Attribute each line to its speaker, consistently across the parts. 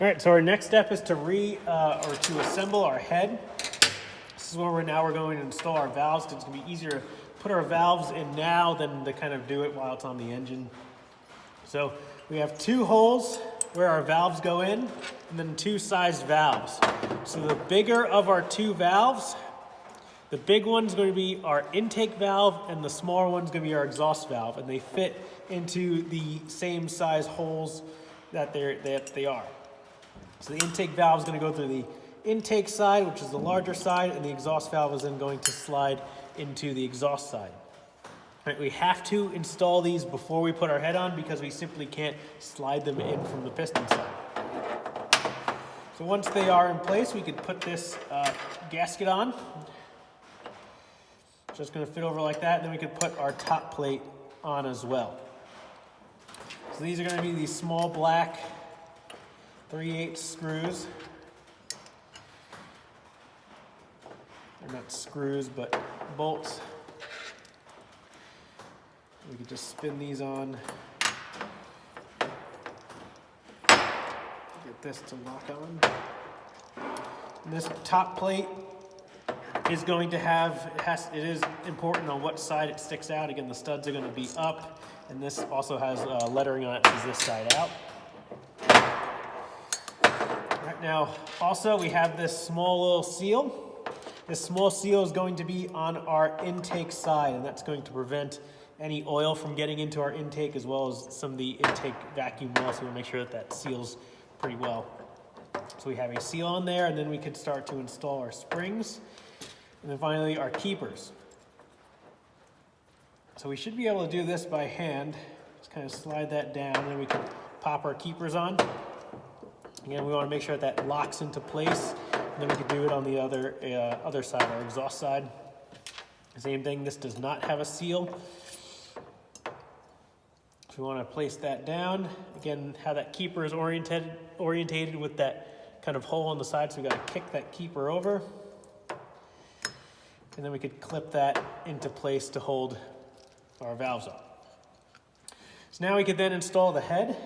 Speaker 1: All right, so our next step is to to assemble our head. This is where we're going to install our valves, because it's going to be easier to put our valves in now than to kind of do it while it's on the engine. So we have two holes where our valves go in, and then two sized valves. So the bigger of our two valves, the big one's going to be our intake valve, and the smaller one's going to be our exhaust valve, and they fit into the same size holes that they are. So the intake valve is going to go through the intake side, which is the larger side, and the exhaust valve is then going to slide into the exhaust side. Right, we have to install these before we put our head on, because we simply can't slide them in from the piston side. So once they are in place, we can put this gasket on. Just going to fit over like that, and then we can put our top plate on as well. So these are going to be these small black 3/8 screws. They're not screws, but bolts. We can just spin these on. Get this to lock on. And this top plate is going to have, it is important on what side it sticks out. Again, the studs are going to be up, and this also has lettering on it that says this side out. Right now, also we have this small little seal. This small seal is going to be on our intake side, and that's going to prevent any oil from getting into our intake, as well as some of the intake vacuum oil, so we'll make sure that seals pretty well. So we have a seal on there, and then we can start to install our springs, and then finally our keepers. So we should be able to do this by hand. Just kind of slide that down, and then we can pop our keepers on. Again, we want to make sure that locks into place, and then we can do it on the other side, our exhaust side. Same thing, this does not have a seal. So we want to place that down. Again, how that keeper is orientated with that kind of hole on the side, so we got to kick that keeper over. And then we could clip that into place to hold our valves up. So now we could then install the head.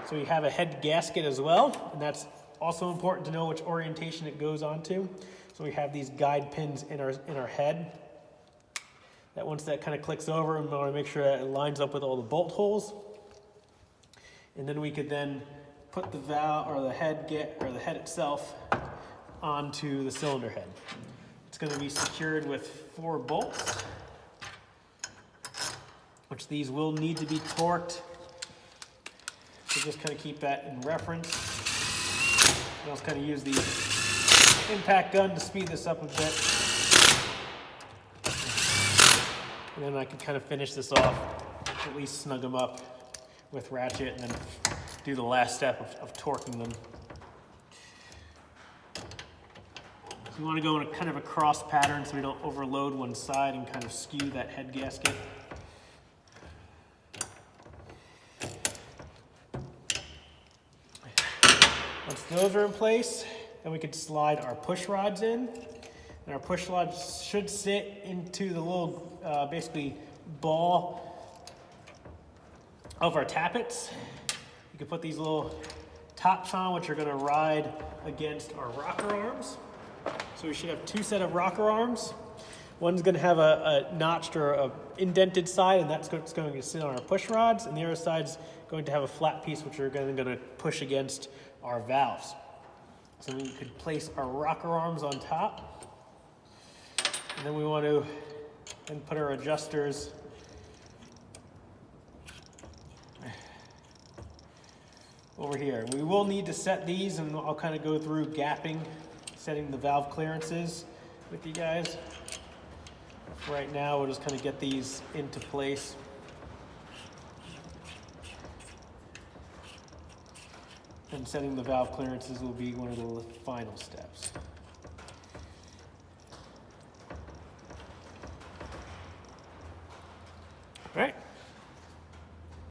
Speaker 1: So we have a head gasket as well, and that's also important to know which orientation it goes onto. So we have these guide pins in our head. That once that kind of clicks over, we want to make sure that it lines up with all the bolt holes. And then we could then put the valve or the head itself onto the cylinder head. It's going to be secured with 4 bolts, which these will need to be torqued. So just kind of keep that in reference. I'll just kind of use the impact gun to speed this up a bit. And then I can kind of finish this off, at least snug them up with ratchet, and then do the last step of torquing them. So you want to go in a kind of a cross pattern so we don't overload one side and kind of skew that head gasket. Once those are in place, then we can slide our push rods in. And our push rods should sit into the little, basically, ball of our tappets. You can put these little tops on, which are going to ride against our rocker arms. So we should have 2 sets of rocker arms. One's going to have a notched or a indented side, and that's what's going to sit on our push rods. And the other side's going to have a flat piece, which we're going to push against our valves. So we could place our rocker arms on top. And then we want to then put our adjusters over here. We will need to set these, and I'll kind of go through gapping, setting the valve clearances with you guys. Right now, we'll just kind of get these into place. And setting the valve clearances will be one of the final steps.